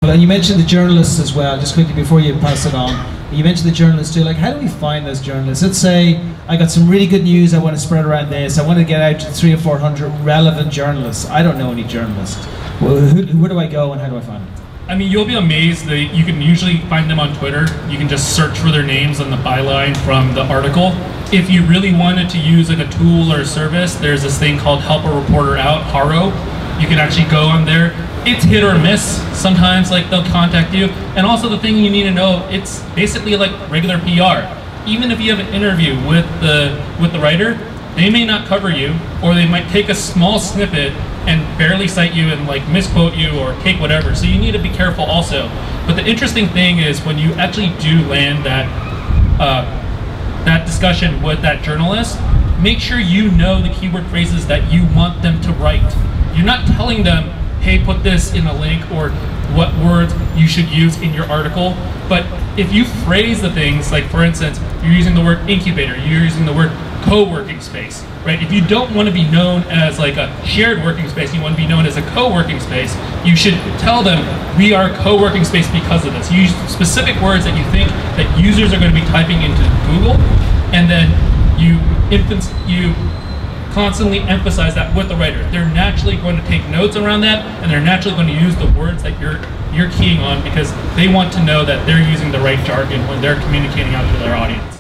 And you mentioned the journalists as well, just quickly before you pass it on. You mentioned the journalists too, like how do we find those journalists? Let's say I got some really good news, I want to spread around this, I want to get out to 300 or 400 relevant journalists. I don't know any journalists. Well, where do I go and how do I find them? I mean, you'll be amazed that you can usually find them on Twitter. You can just search for their names on the byline from the article. If you really wanted to use like a tool or a service, there's this thing called Help a Reporter Out, HARO. You can actually go on there. It's hit or miss. Sometimes like they'll contact you. And also the thing you need to know, it's basically like regular PR. Even if you have an interview with the writer, they may not cover you, or they might take a small snippet and barely cite you and like misquote you or take whatever. So you need to be careful also. But the interesting thing is when you actually do land that discussion with that journalist, make sure you know the keyword phrases that you want them to write. You're not telling them, hey, put this in a link or what words you should use in your article. But if you phrase the things, like for instance, you're using the word incubator, you're using the word co-working space, right? If you don't want to be known as like a shared working space, you want to be known as a co-working space, you should tell them, we are a co-working space because of this. Use specific words that you think that users are going to be typing into Google, and then you constantly emphasize that with the writer. They're naturally going to take notes around that, and they're naturally going to use the words that you're keying on because they want to know that they're using the right jargon when they're communicating out to their audience.